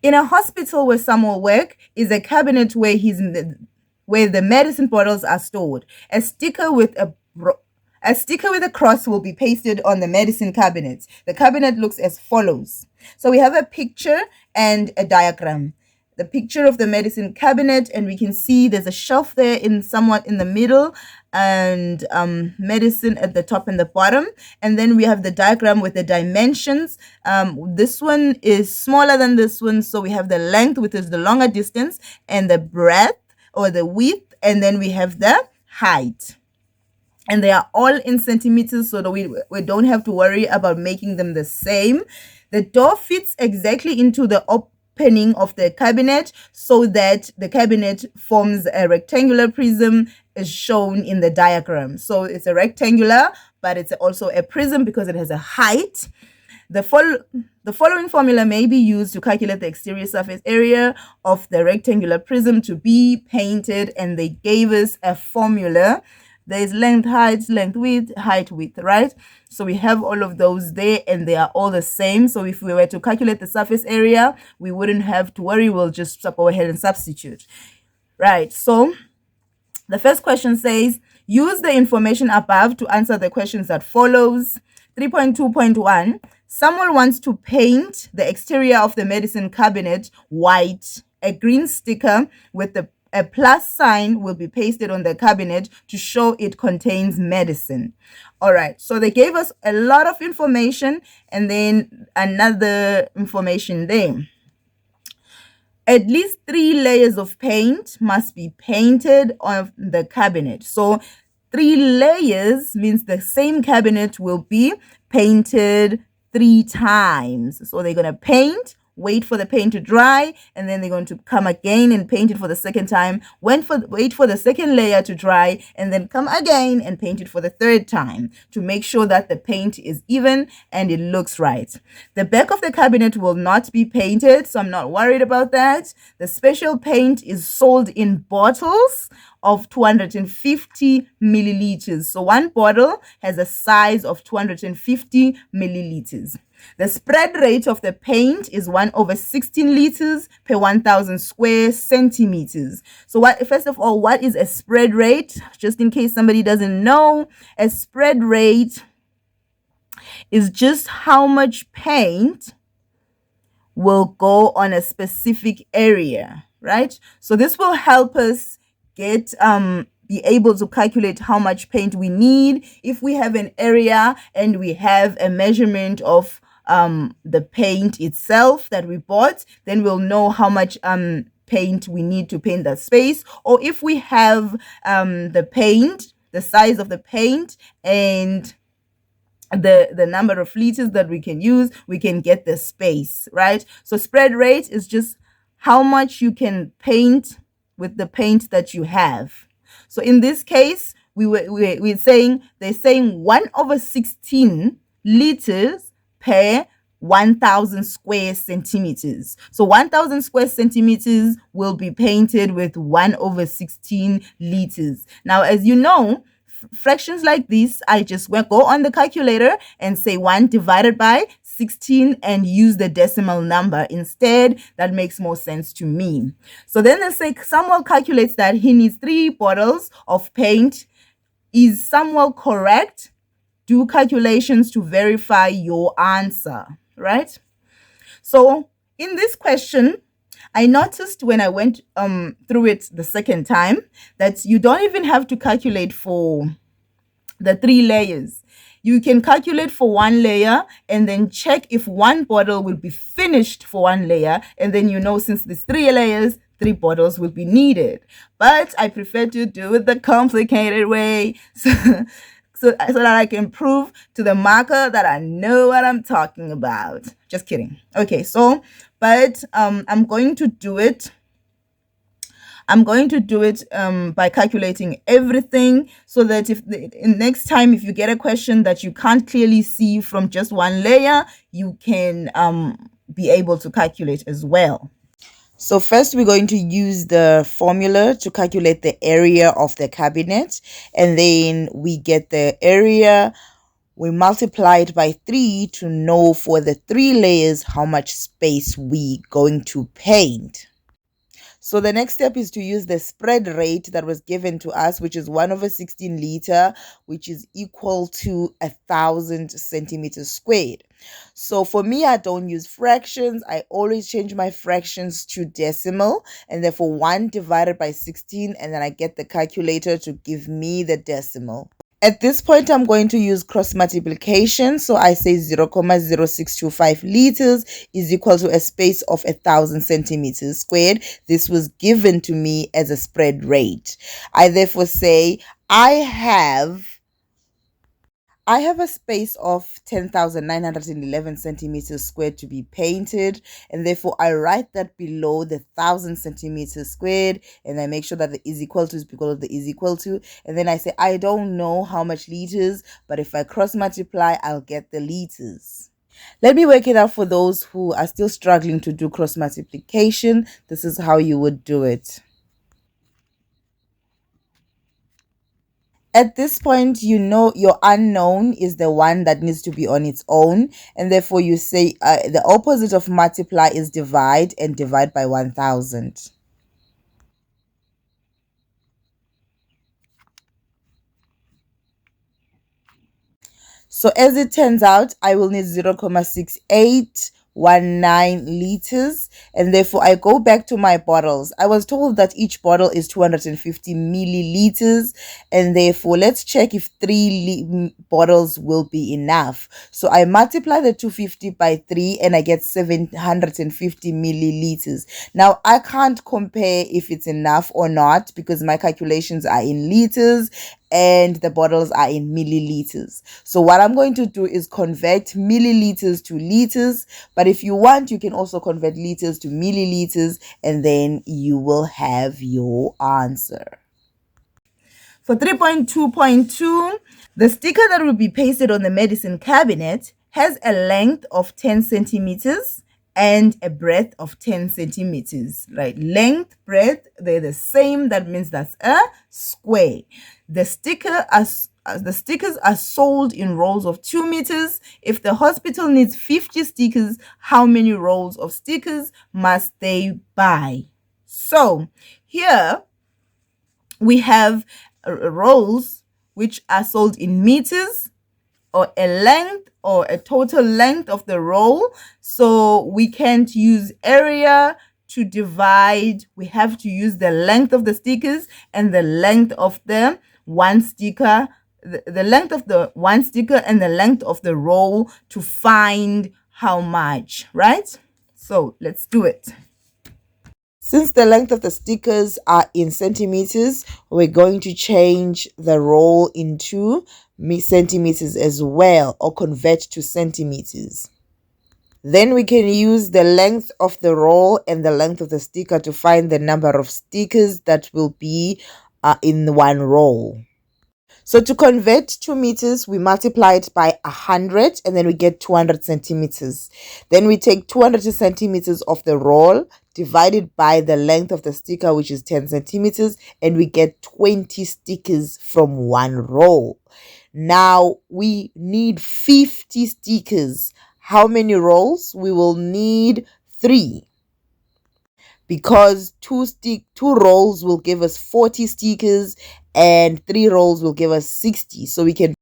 In a hospital where Samuel work is a cabinet where where the medicine bottles are stored. A sticker with a cross will be pasted on the medicine cabinet. The cabinet looks as follows. So we have a picture and a diagram. The picture of the medicine cabinet, and we can see there's a shelf there in somewhat in the middle, and medicine at the top and the bottom. And then we have the diagram with the dimensions. This one is smaller than this one, so we have the length, which is the longer distance, and the breadth or the width, and then we have the height. And they are all in centimeters, so that we don't have to worry about making them the same. The door fits exactly into the opening of the cabinet, so that the cabinet forms a rectangular prism as shown in the diagram. So it's a rectangular, but it's also a prism because it has a height. The following formula may be used to calculate the exterior surface area of the rectangular prism to be painted, and they gave us a formula. There's length, height, height, width, right? So we have all of those there, and they are all the same. So if we were to calculate the surface area, we wouldn't have to worry. We'll just go ahead and substitute. Right, so the first question says, use the information above to answer the questions that follows. 3.2.1, someone wants to paint the exterior of the medicine cabinet white. A green sticker with a plus sign will be pasted on the cabinet to show it contains medicine. All right, so they gave us a lot of information, and then another information there. At least 3 layers of paint must be painted on the cabinet. So 3 layers means the same cabinet will be painted 3 times. So they're going to paint, wait for the paint to dry, and then they're going to come again and paint it for the second time, wait for the second layer to dry, and then come again and paint it for the third time to make sure that the paint is even and it looks right. The back of the cabinet will not be painted, so I'm not worried about that. The special paint is sold in bottles of 250 milliliters. So one bottle has a size of 250 milliliters. The spread rate of the paint is 1/16 liters per 1,000 square centimeters. So first of all, what is a spread rate? Just in case somebody doesn't know, a spread rate is just how much paint will go on a specific area, right? So this will help us be able to calculate how much paint we need. If we have an area and we have a measurement of the paint itself that we bought, then we'll know how much paint we need to paint that space. Or if we have the paint, the size of the paint, and the number of liters that we can use, we can get the space, right? So spread rate is just how much you can paint with the paint that you have. So in this case, they're saying 1/16 liters per 1,000 square centimeters. So 1,000 square centimeters will be painted with 1/16 liters. Now, as you know, fractions like this, I just go on the calculator and say 1 divided by 16 and use the decimal number instead. That makes more sense to me. So then they say Samuel calculates that he needs 3 bottles of paint. Is Samuel correct? Do calculations to verify your answer, right? So in this question, I noticed when I went through it the second time that you don't even have to calculate for the 3 layers. You can calculate for 1 layer and then check if 1 bottle will be finished for 1 layer, and then since there's 3 layers, 3 bottles will be needed. But I prefer to do it the complicated way so that I can prove to the marker that I know what I'm talking about. Just kidding. Okay, so but I'm going to do it by calculating everything, so that next time if you get a question that you can't clearly see from just 1 layer, you can be able to calculate as well. So first we're going to use the formula to calculate the area of the cabinet, and then we get the area we multiply it by 3 to know for the 3 layers how much space we going to paint. So the next step is to use the spread rate that was given to us, which is 1/16 liter, which is equal to 1,000 centimeters squared. So for me, I don't use fractions. I always change my fractions to decimal, and therefore 1 divided by 16, and then I get the calculator to give me the decimal. At this point, I'm going to use cross multiplication. So I say 0.0625 liters is equal to a space of 1,000 centimeters squared. This was given to me as a spread rate. I therefore say I have a space of 10,911 centimeters squared to be painted, and therefore I write that below the 1,000 centimeters squared, and I make sure that the is equal to is equal to the is equal to, and then I say I don't know how much liters, but if I cross multiply, I'll get the liters. Let me work it out for those who are still struggling to do cross multiplication. This is how you would do it. At this point, you know your unknown is the one that needs to be on its own, and therefore you say the opposite of multiply is divide, and divide by 1,000. So as it turns out, I will need 0.6819 liters, and therefore I go back to my bottles. I was told that each bottle is 250 milliliters, and therefore let's check if 3 bottles will be enough. So I multiply the 250 by 3 and I get 750 milliliters. Now I can't compare if it's enough or not because my calculations are in liters and the bottles are in milliliters. So what I'm going to do is convert milliliters to liters, but if you want, you can also convert liters to milliliters, and then you will have your answer. For 3.2.2, the sticker that will be pasted on the medicine cabinet has a length of 10 centimeters and a breadth of 10 centimeters, right? Length, breadth, they're the same. That means that's a square. The stickers are sold in rolls of 2 meters. If the hospital needs 50 stickers, how many rolls of stickers must they buy? So here we have rolls which are sold in meters, or a length or a total length of the roll. So we can't use area to divide. We have to use the length of the stickers and the length of the one sticker, the length of the one sticker and the length of the roll to find how much, right? So let's do it. Since the length of the stickers are in centimeters, we're going to change the roll into centimeters as well, or convert to centimeters. Then we can use the length of the roll and the length of the sticker to find the number of stickers that will be in one roll. So to convert 2 meters, we multiply it by 100 and then we get 200 centimeters. Then we take 200 centimeters of the roll, divided by the length of the sticker, which is 10 centimeters, and we get 20 stickers from one roll. Now we need 50 stickers. How many rolls? We will need 3. Because two rolls will give us 40 stickers and 3 rolls will give us 60. So we can